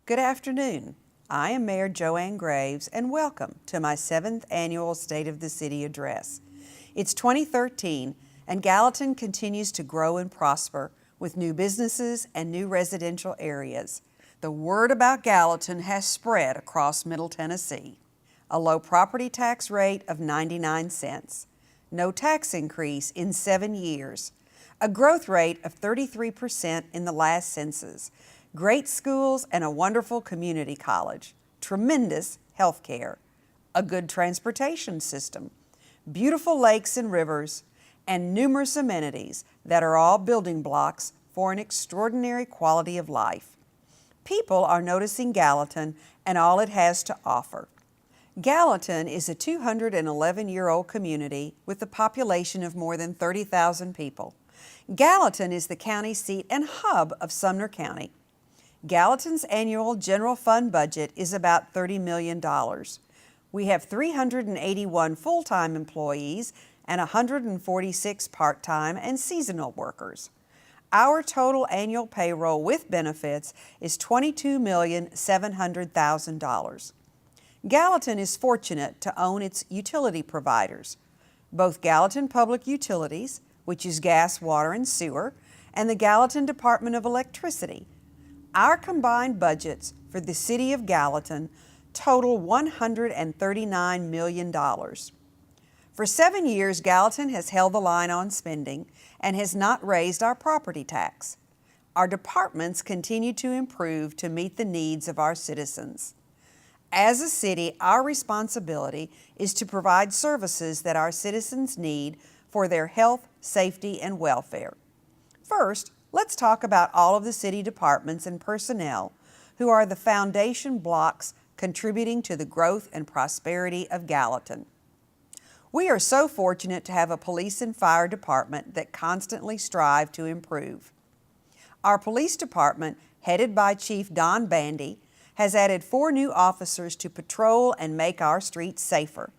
Good afternoon. I am Mayor Joanne Graves and welcome to my 7th annual State of the City address. It's 2013 and Gallatin continues to grow and prosper with new businesses and new residential areas. The word about Gallatin has spread across Middle Tennessee. A low property tax rate of 99 cents. No tax increase in 7 years. A growth rate of 33% in the last census. Great schools and a wonderful community college. Tremendous health care. A good transportation system. Beautiful lakes and rivers, and numerous amenities that are all building blocks for an extraordinary quality of life. People are noticing Gallatin and all it has to offer. Gallatin is a 211-year-old community with a population of more than 30,000 people. Gallatin is the county seat and hub of Sumner County. Gallatin's annual general fund budget is about $30 million. We have 381 full-time employees and 146 part-time and seasonal workers. Our total annual payroll with benefits is $22,700,000. Gallatin is fortunate to own its utility providers, both Gallatin Public Utilities, which is gas, water, and sewer, and the Gallatin Department of Electricity. Our combined budgets for the City of Gallatin total $139 million. For 7 years, Gallatin has held the line on spending and has not raised our property tax. Our departments continue to improve to meet the needs of our citizens. As a city, our responsibility is to provide services that our citizens need for their health, safety, and welfare. First, let's talk about all of the city departments and personnel who are the foundation blocks contributing to the growth and prosperity of Gallatin. We are so fortunate to have a police and fire department that constantly strive to improve. Our police department, headed by Chief Don Bandy, has added 4 new officers to patrol and make our streets safer.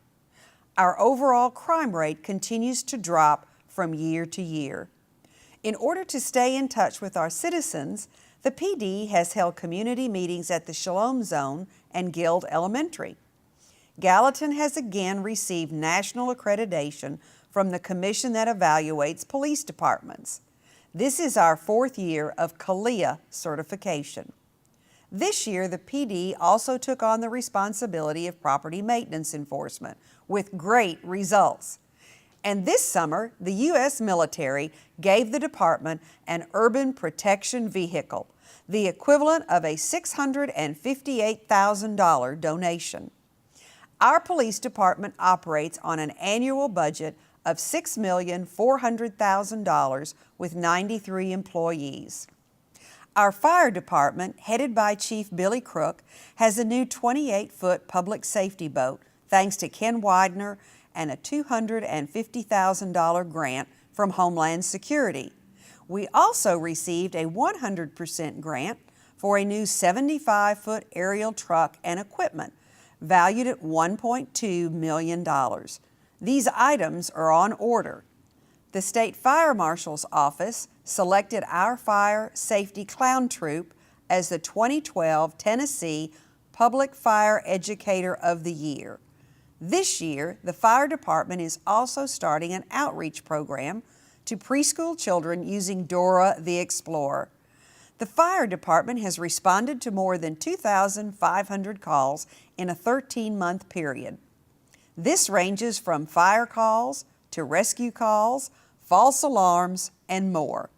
Our overall crime rate continues to drop from year to year. In order to stay in touch with our citizens, the PD has held community meetings at the Shalom Zone and Guild Elementary. Gallatin has again received national accreditation from the commission that evaluates police departments. This is our 4th year of CALEA certification. This year, the PD also took on the responsibility of property maintenance enforcement with great results. And this summer, the U.S. military gave the department an urban protection vehicle, the equivalent of a $658,000 donation. Our police department operates on an annual budget of $6,400,000 with 93 employees. Our fire department, headed by Chief Billy Crook, has a new 28-foot public safety boat thanks to Ken Widener and a $250,000 grant from Homeland Security. We also received a 100% grant for a new 75-foot aerial truck and equipment valued at $1.2 million. These items are on order. The State Fire Marshal's Office selected our Fire Safety Clown Troop as the 2012 Tennessee Public Fire Educator of the Year. This year, the Fire Department is also starting an outreach program to preschool children using Dora the Explorer. The Fire Department has responded to more than 2,500 calls in a 13-month period. This ranges from fire calls to rescue calls, false alarms, and more.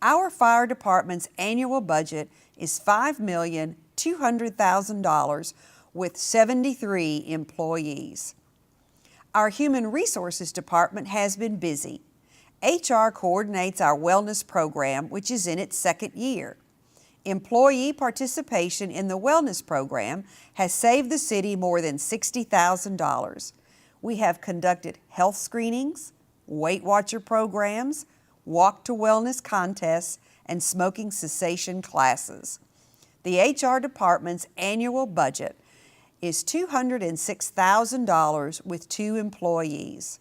Our fire department's annual budget is $5,200,000 with 73 employees. Our Human Resources Department has been busy. HR coordinates our wellness program, which is in its 2nd year. Employee participation in the wellness program has saved the city more than $60,000. We have conducted health screenings, Weight Watcher programs, Walk to Wellness contests, and smoking cessation classes. The HR department's annual budget is $206,000 with 2 employees.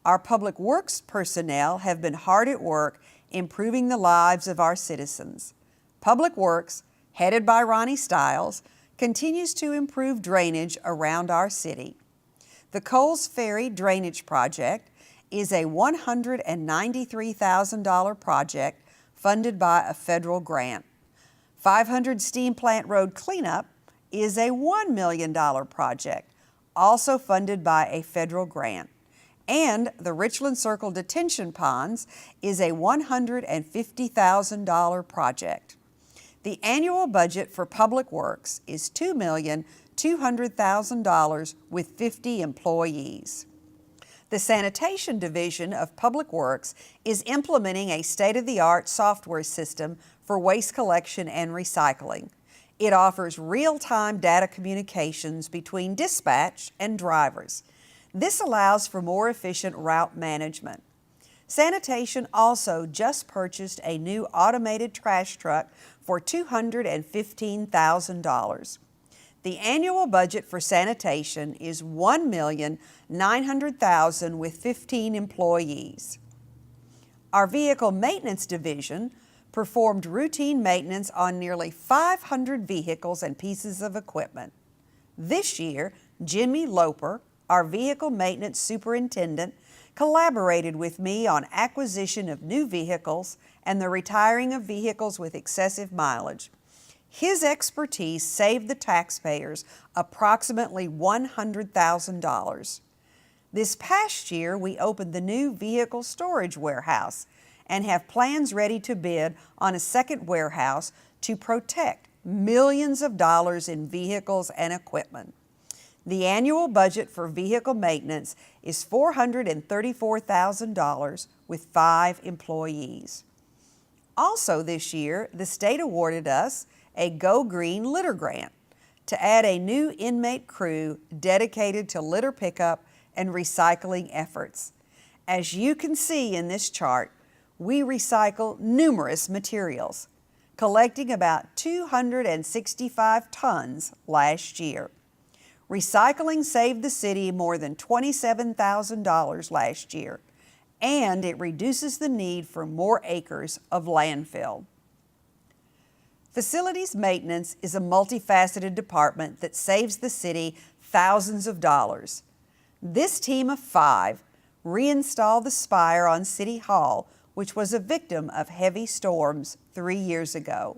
Our public works personnel have been hard at work improving the lives of our citizens. Public Works, headed by Ronnie Stiles, continues to improve drainage around our city. The Coles Ferry Drainage Project is a $193,000 project funded by a federal grant. 500 STEAMPLANT Road Cleanup is a $1 million project, also funded by a federal grant. And the Richland Circle Detention Ponds is a $150,000 project. The annual budget for Public Works is $2,200,000 with 50 employees. The Sanitation Division of Public Works is implementing a state-of-the-art software system for waste collection and recycling. It offers real-time data communications between dispatch and drivers. This allows for more efficient route management. Sanitation also just purchased a new automated trash truck for $215,000. The annual budget for sanitation is $1,900,000 with 15 employees. Our Vehicle Maintenance Division performed routine maintenance on nearly 500 vehicles and pieces of equipment. This year, Jimmy Loper, our Vehicle Maintenance Superintendent, collaborated with me on acquisition of new vehicles and the retiring of vehicles with excessive mileage. His expertise saved the taxpayers approximately $100,000. This past year, we opened the new vehicle storage warehouse and have plans ready to bid on a second warehouse to protect millions of dollars in vehicles and equipment. The annual budget for vehicle maintenance is $434,000 with 5 employees. Also this year, the state awarded us a Go Green litter grant to add a new inmate crew dedicated to litter pickup and recycling efforts. As you can see in this chart, we recycle numerous materials, collecting about 265 tons last year. Recycling saved the city more than $27,000 last year, and it reduces the need for more acres of landfill. Facilities maintenance is a multifaceted department that saves the city thousands of dollars. This team of 5 reinstalled the spire on City Hall, which was a victim of heavy storms 3 years ago,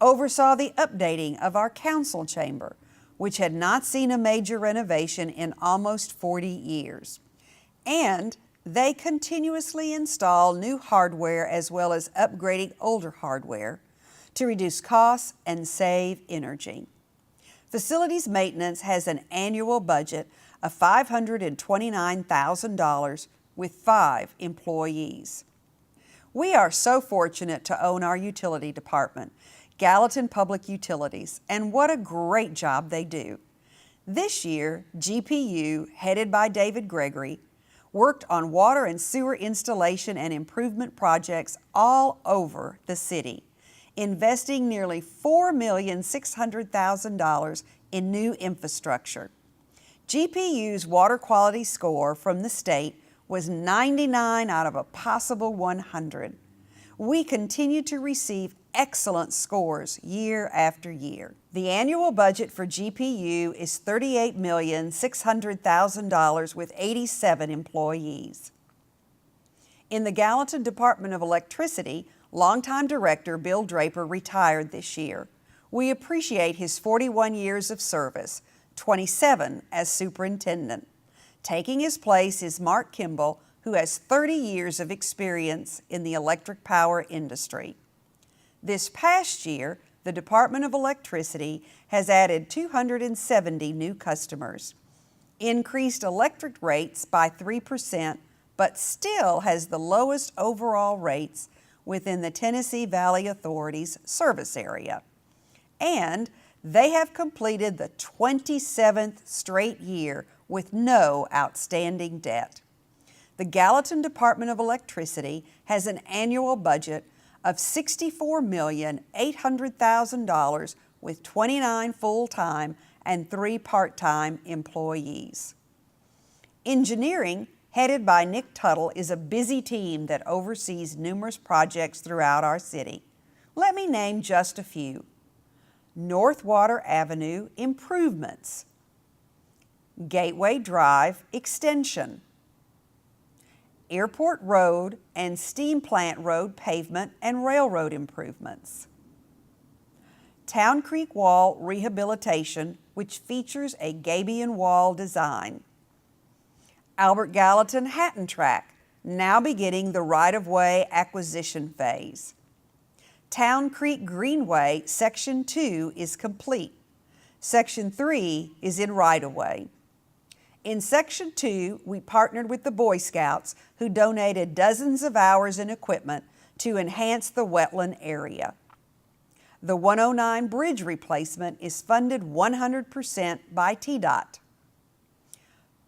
oversaw the updating of our council chamber, which had not seen a major renovation in almost 40 years, and they continuously install new hardware as well as upgrading older hardware to reduce costs and save energy. Facilities maintenance has an annual budget of $529,000 with 5 employees. We are so fortunate to own our utility department, Gallatin Public Utilities, and what a great job they do. This year, GPU, headed by David Gregory, worked on water and sewer installation and improvement projects all over the city, investing nearly $4,600,000 in new infrastructure. GPU's water quality score from the state was 99 out of a possible 100. We continue to receive excellent scores year after year. The annual budget for GPU is $38,600,000 with 87 employees. In the Gallatin Department of Electricity, longtime director Bill Draper retired this year. We appreciate his 41 years of service, 27 as superintendent. Taking his place is Mark Kimbell, who has 30 years of experience in the electric power industry. This past year, the Department of Electricity has added 270 new customers, increased electric rates by 3%, but still has the lowest overall rates within the Tennessee Valley Authority's service area. And they have completed the 27th straight year with no outstanding debt. The Gallatin Department of Electricity has an annual budget of $64,800,000 with 29 full-time and 3 part-time employees. Engineering, headed by Nick Tuttle, is a busy team that oversees numerous projects throughout our city. Let me name just a few. North Water Avenue improvements, Gateway Drive extension, Airport Road and STEAMPLANT Road pavement and railroad improvements, Town Creek Wall rehabilitation, which features a gabion wall design, Albert Gallatin Hatton Track, now beginning the right-of-way acquisition phase. Town Creek Greenway Section 2 is complete. Section 3 is in right-of-way. In Section 2, we partnered with the Boy Scouts, who donated dozens of hours and equipment to enhance the wetland area. The 109 bridge replacement is funded 100% by TDOT.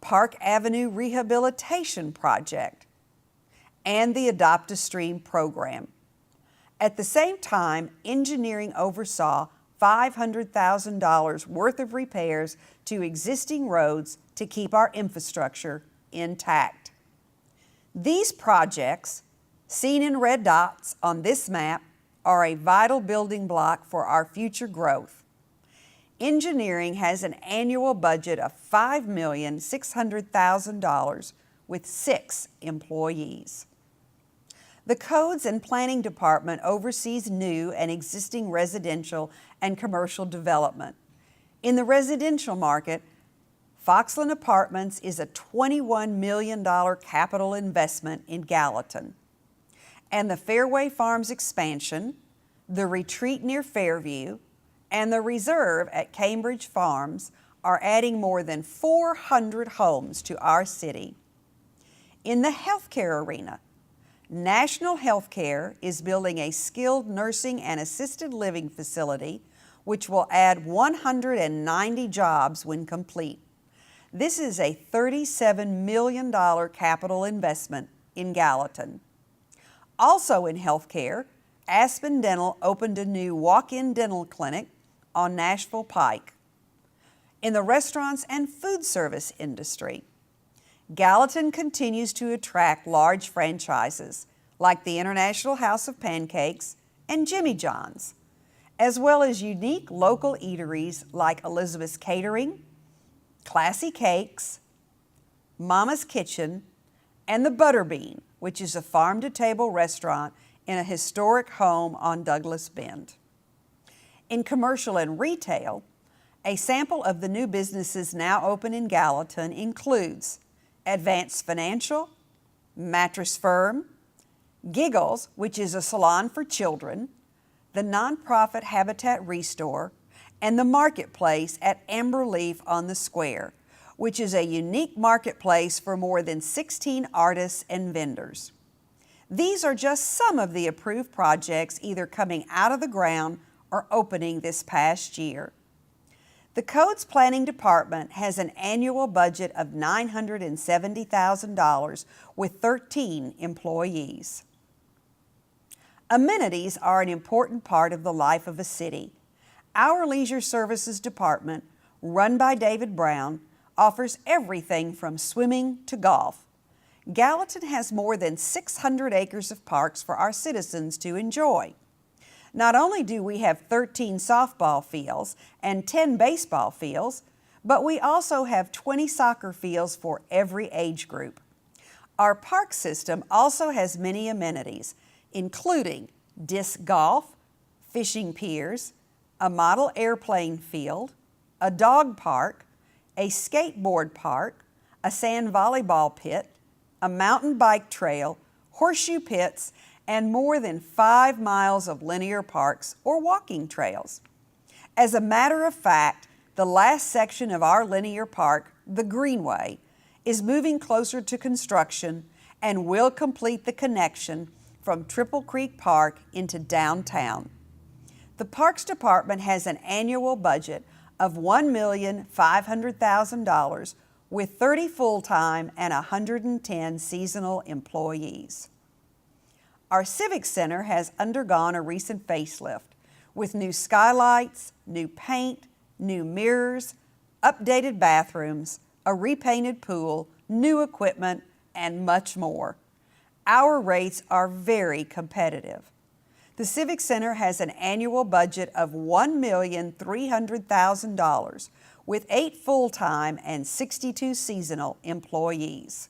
Park Avenue Rehabilitation Project, and the Adopt a Stream program. At the same time, engineering oversaw $500,000 worth of repairs to existing roads to keep our infrastructure intact. These projects, seen in red dots on this map, are a vital building block for our future growth. Engineering has an annual budget of $5,600,000 with 6 employees. The Codes and Planning Department oversees new and existing residential and commercial development. In the residential market, Foxland Apartments is a $21 million capital investment in Gallatin. And the Fairway Farms expansion, the retreat near Fairview, and the reserve at Cambridge Farms are adding more than 400 homes to our city. In the healthcare arena, National Healthcare is building a skilled nursing and assisted living facility which will add 190 jobs when complete. This is a $37 million capital investment in Gallatin. Also in healthcare, Aspen Dental opened a new walk-in dental clinic on Nashville Pike. In the restaurants and food service industry, Gallatin continues to attract large franchises like the International House of Pancakes and Jimmy John's, as well as unique local eateries like Elizabeth's Catering, Classy Cakes, Mama's Kitchen, and the Butterbean, which is a farm-to-table restaurant in a historic home on Douglas Bend. In commercial and retail, a sample of the new businesses now open in Gallatin includes Advanced Financial, Mattress Firm, Giggles, which is a salon for children, the nonprofit Habitat Restore, and the Marketplace at Amber Leaf on the Square, which is a unique marketplace for more than 16 artists and vendors. These are just some of the approved projects either coming out of the ground or opening this past year. The Codes Planning Department has an annual budget of $970,000 with 13 employees. Amenities are an important part of the life of a city. Our Leisure Services Department, run by David Brown, offers everything from swimming to golf. Gallatin has more than 600 acres of parks for our citizens to enjoy. Not only do we have 13 softball fields and 10 baseball fields, but we also have 20 soccer fields for every age group. Our park system also has many amenities, including disc golf, fishing piers, a model airplane field, a dog park, a skateboard park, a sand volleyball pit, a mountain bike trail, horseshoe pits, and more than 5 miles of linear parks or walking trails. As a matter of fact, the last section of our linear park, the Greenway, is moving closer to construction and will complete the connection from Triple Creek Park into downtown. The Parks Department has an annual budget of $1,500,000 with 30 full-time and 110 seasonal employees. Our Civic Center has undergone a recent facelift with new skylights, new paint, new mirrors, updated bathrooms, a repainted pool, new equipment, and much more. Our rates are very competitive. The Civic Center has an annual budget of $1,300,000 with 8 full-time and 62 seasonal employees.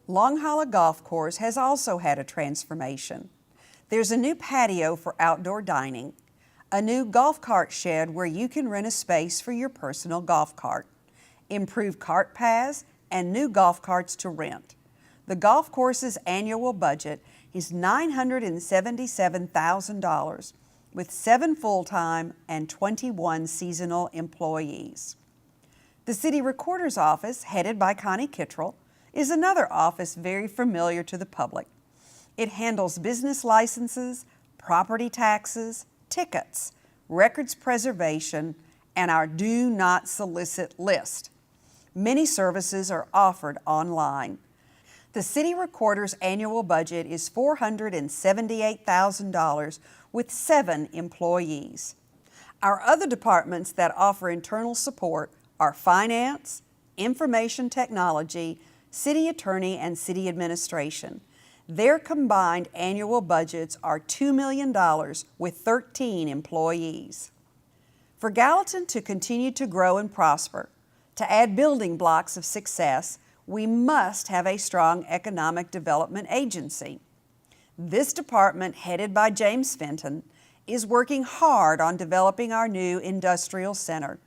Long Hollow Golf Course has also had a transformation. There's a new patio for outdoor dining, a new golf cart shed where you can rent a space for your personal golf cart, improved cart paths, and new golf carts to rent. The golf course's annual budget is $977,000 with 7 full-time and 21 seasonal employees. The City Recorder's Office, headed by Connie Kittrell, is another office very familiar to the public. It handles business licenses, property taxes, tickets, records preservation, and our Do Not Solicit list. Many services are offered online. The City Recorder's annual budget is $478,000 with 7 employees. Our other departments that offer internal support are Finance, Information Technology, City Attorney, and City Administration. Their combined annual budgets are $2 million with 13 employees. For Gallatin to continue to grow and prosper, to add building blocks of success, we must have a strong economic development agency. This department, headed by James Fenton, is working hard on developing our new industrial center.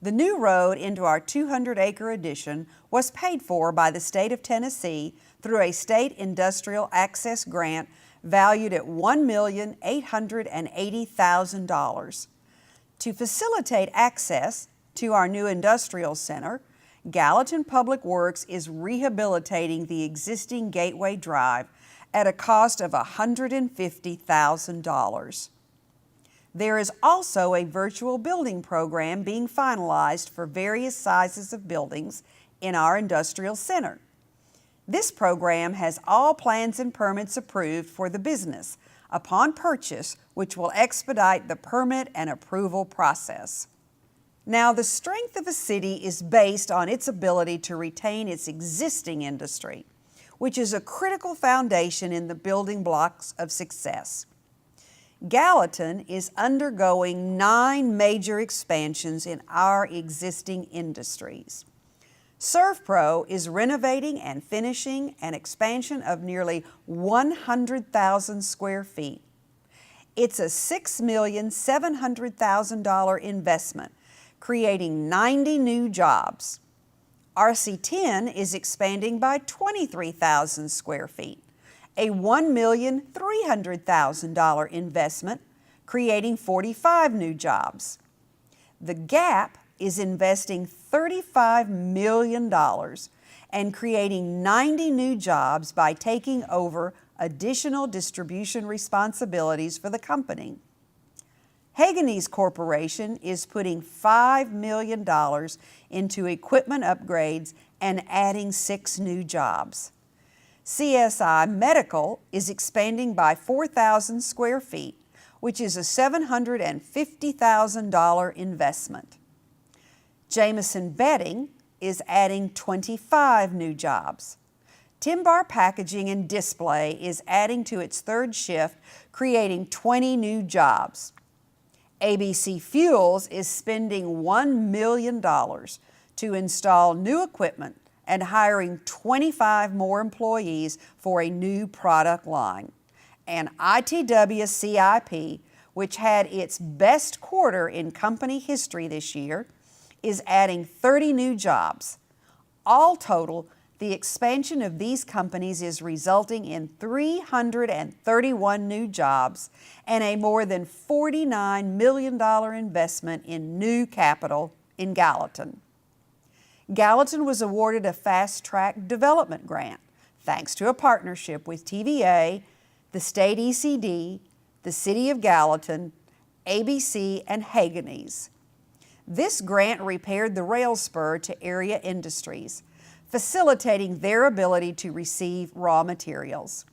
The new road into our 200-acre addition was paid for by the state of Tennessee through a state industrial access grant valued at $1,880,000. To facilitate access to our new industrial center, Gallatin Public Works is rehabilitating the existing Gateway Drive at a cost of $150,000. There is also a virtual building program being finalized for various sizes of buildings in our industrial center. This program has all plans and permits approved for the business upon purchase, which will expedite the permit and approval process. Now, the strength of a city is based on its ability to retain its existing industry, which is a critical foundation in the building blocks of success. Gallatin is undergoing 9 major expansions in our existing industries. ServPro is renovating and finishing an expansion of nearly 100,000 square feet. It's a $6,700,000 investment, creating 90 new jobs. RC10 is expanding by 23,000 square feet, a $1,300,000 investment, creating 45 new jobs. The Gap is investing $35 million and creating 90 new jobs by taking over additional distribution responsibilities for the company. Hagenese Corporation is putting $5 million into equipment upgrades and adding 6 new jobs. CSI Medical is expanding by 4,000 square feet, which is a $750,000 investment. Jameson Bedding is adding 25 new jobs. Timbar Packaging and Display is adding to its 3rd shift, creating 20 new jobs. ABC Fuels is spending $1 million to install new equipment and hiring 25 more employees for a new product line. And ITW CIP, which had its best quarter in company history this year, is adding 30 new jobs. All total, the expansion of these companies is resulting in 331 new jobs and a more than $49 million investment in new capital in Gallatin. Gallatin was awarded a Fast Track Development Grant thanks to a partnership with TVA, the State ECD, the City of Gallatin, ABC, and Hagenese. This grant repaired the rail spur to area industries, facilitating their ability to receive raw materials.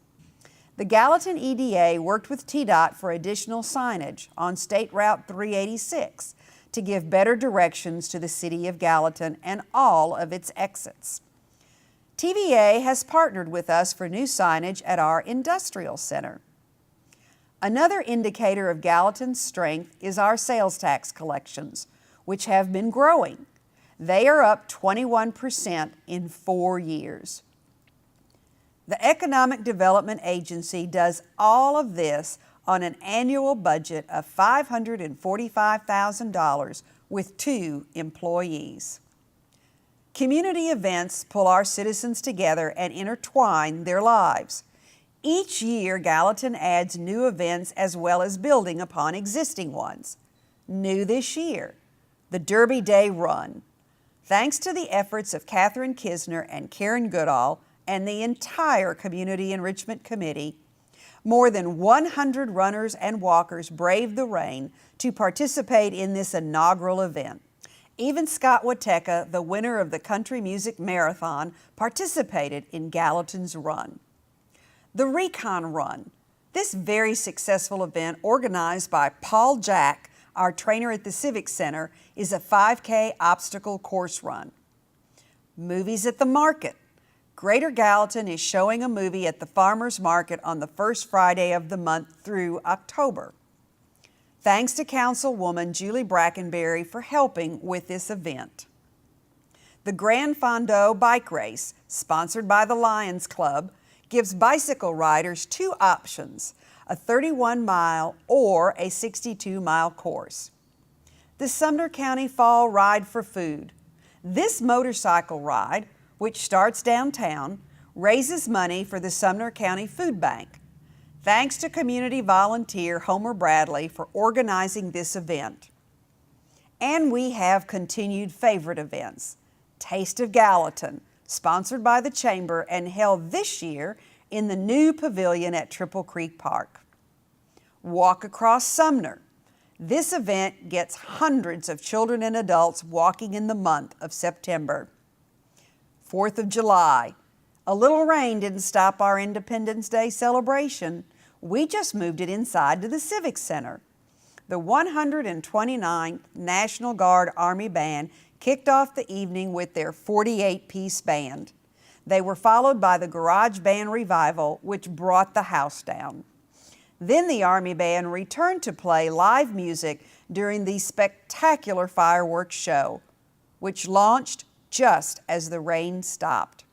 The Gallatin EDA worked with TDOT for additional signage on State Route 386 to give better directions to the City of Gallatin and all of its exits. TVA has partnered with us for new signage at our industrial center. Another indicator of Gallatin's strength is our sales tax collections, which have been growing. They are up 21% in 4 years. The Economic Development Agency does all of this on an annual budget of $545,000 with 2 employees. Community events pull our citizens together and intertwine their lives. Each year, Gallatin adds new events as well as building upon existing ones. New this year, the Derby Day Run. Thanks to the efforts of Catherine Kisner and Karen Goodall and the entire Community Enrichment Committee, more than 100 runners and walkers braved the rain to participate in this inaugural event. Even Scott Wateka, the winner of the Country Music Marathon, participated in Gallatin's run. The RECON Run. This very successful event, organized by Paul Jack, our trainer at the Civic Center, is a 5K obstacle course run. Movies at the Market. Greater Gallatin is showing a movie at the Farmers Market on the first Friday of the month through October. Thanks to Councilwoman Julie Brackenberry for helping with this event. The Grand FONDO Bike Race, sponsored by the Lions Club, gives bicycle riders 2 options, a 31-mile or a 62-mile course. The Sumner County Fall Ride for Food. This motorcycle ride, which starts downtown, raises money for the Sumner County Food Bank. Thanks to community volunteer Homer Bradley for organizing this event. And we have continued favorite events. Taste of Gallatin, sponsored by the Chamber and held this year in the new pavilion at Triple Creek Park. Walk Across Sumner. This event gets hundreds of children and adults walking in the month of September. 4th of July. A little rain didn't stop our Independence Day celebration. We just moved it inside to the Civic Center. The 129th National Guard Army Band kicked off the evening with their 48-piece band. They were followed by the Garage Band Revival, which brought the house down. Then the Army Band returned to play live music during the spectacular fireworks show, which launched just as the rain stopped.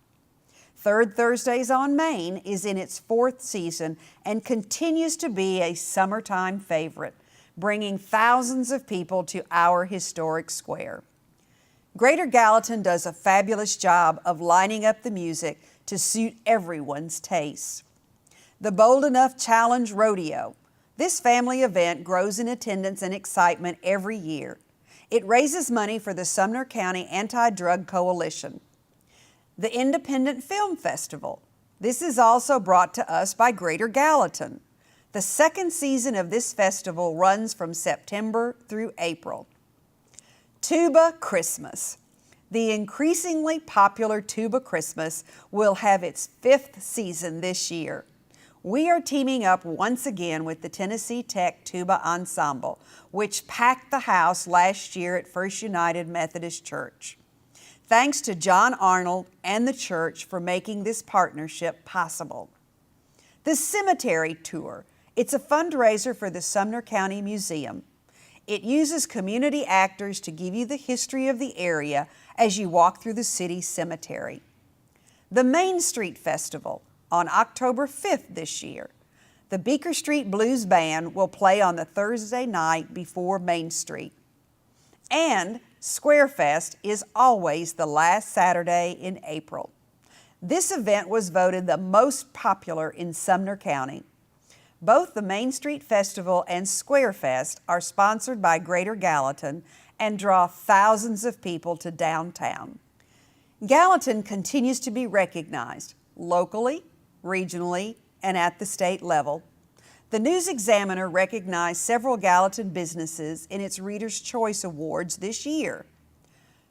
Third Thursdays on Main is in its 4th season and continues to be a summertime favorite, bringing thousands of people to our historic square. Greater Gallatin does a fabulous job of lining up the music to suit everyone's tastes. The Bold Enough Challenge Rodeo. This family event grows in attendance and excitement every year. It raises money for the Sumner County Anti-Drug Coalition. The Independent Film Festival. This is also brought to us by Greater Gallatin. The 2nd season of this festival runs from September through April. Tuba Christmas. The increasingly popular Tuba Christmas will have its 5th season this year. We are teaming up once again with the Tennessee Tech Tuba Ensemble, which packed the house last year at First United Methodist Church. Thanks to John Arnold and the church for making this partnership possible. The Cemetery Tour. It's a fundraiser for the Sumner County Museum. It uses community actors to give you the history of the area as you walk through the city cemetery. The Main Street Festival on October 5th this year. The Beaker Street Blues Band will play on the Thursday night before Main Street. And SQUAREFEST is always the last Saturday in April. This event was voted the most popular in Sumner County. Both the Main Street Festival and SQUAREFEST are sponsored by Greater Gallatin and draw thousands of people to downtown. Gallatin continues to be recognized locally, regionally, and at the state level. The News-Examiner recognized several Gallatin businesses in its Reader's Choice Awards this year.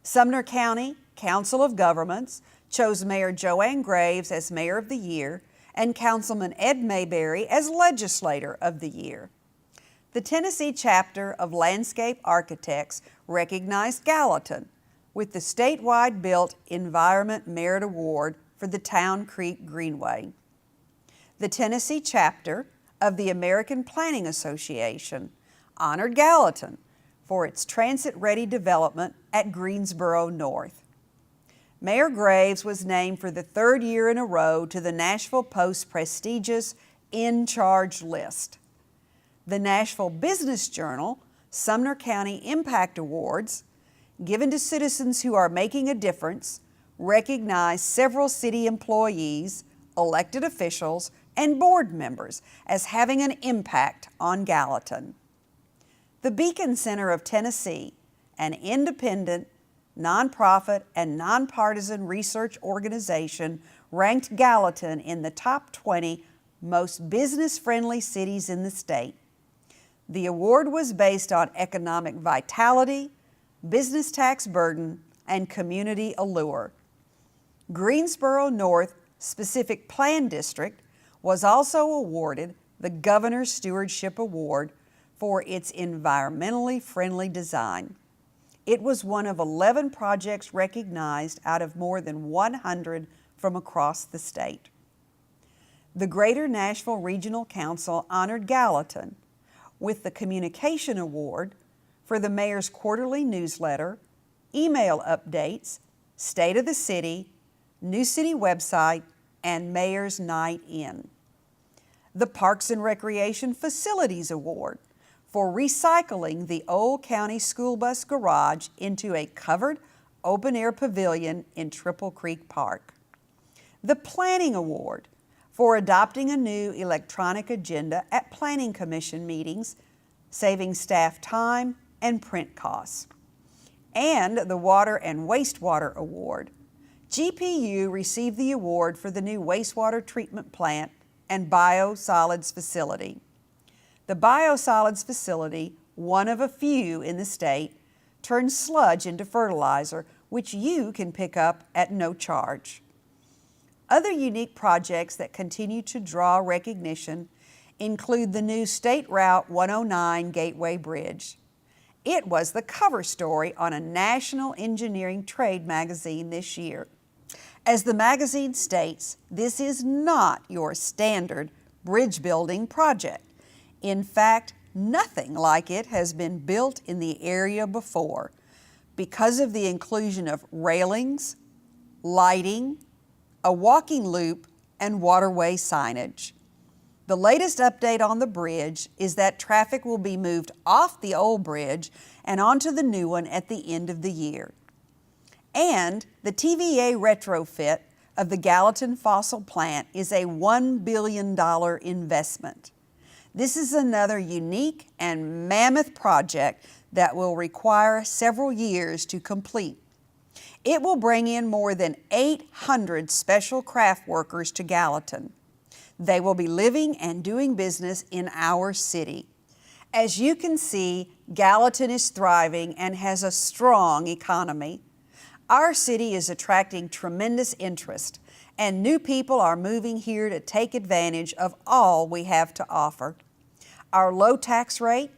Sumner County Council of Governments chose Mayor Joanne Graves as Mayor of the Year and Councilman Ed Mayberry as Legislator of the Year. The Tennessee chapter of Landscape Architects recognized Gallatin with the statewide Built Environment Merit Award for the Town Creek Greenway. The Tennessee chapter of the American Planning Association honored Gallatin for its transit-ready development at Greensboro North. Mayor Graves was named for the third year in a row to the Nashville Post's prestigious In Charge list. The Nashville Business Journal Sumner County Impact Awards, given to citizens who are making a difference, recognize several city employees, elected officials, and board members as having an impact on Gallatin. The Beacon Center of Tennessee, an independent, nonprofit, and nonpartisan research organization, ranked Gallatin in the top 20 most business-friendly cities in the state. The award was based on economic vitality, business tax burden, and community allure. Greensboro North Specific Plan District was also awarded the Governor's Stewardship Award for its environmentally friendly design. It was one of 11 projects recognized out of more than 100 from across the state. The Greater Nashville Regional Council honored Gallatin with the Communication Award for the mayor's quarterly newsletter, email updates, State of the City, new city website, and Mayor's Night In. The Parks and Recreation Facilities Award for recycling the old county school bus garage into a covered open-air pavilion in Triple Creek Park. The Planning Award for adopting a new electronic agenda at Planning Commission meetings, saving staff time and print costs. And the Water and Wastewater Award. GPU received the award for the new wastewater treatment plant and biosolids facility. The biosolids facility, one of a few in the state, turns sludge into fertilizer, which you can pick up at no charge. Other unique projects that continue to draw recognition include the new State Route 109 Gateway Bridge. It was the cover story on a national engineering trade magazine this year. As the magazine states, this is not your standard bridge building project. In fact, nothing like it has been built in the area before because of the inclusion of railings, lighting, a walking loop, and waterway signage. The latest update on the bridge is that traffic will be moved off the old bridge and onto the new one at the end of the year. And the TVA retrofit of the Gallatin fossil plant is a $1 billion investment. This is another unique and mammoth project that will require several years to complete. It will bring in more than 800 special craft workers to Gallatin. They will be living and doing business in our city. As you can see, Gallatin is thriving and has a strong economy. Our city is attracting tremendous interest, and new people are moving here to take advantage of all we have to offer. Our low tax rate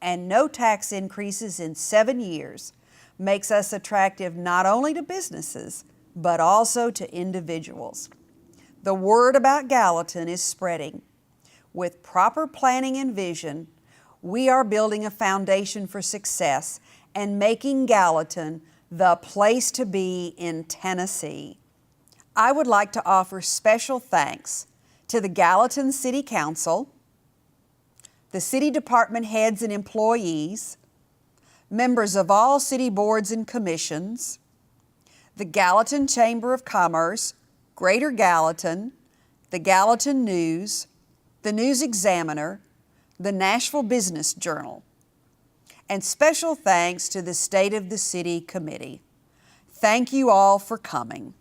and no tax increases in 7 years makes us attractive not only to businesses, but also to individuals. The word about Gallatin is spreading. With proper planning and vision, we are building a foundation for success and making Gallatin the place to be in Tennessee. I would like to offer special thanks to the Gallatin City Council, the city department heads and employees, members of all city boards and commissions, the Gallatin Chamber of Commerce, Greater Gallatin, the Gallatin News, the News Examiner, the Nashville Business Journal, and special thanks to the State of the City Committee. Thank you all for coming.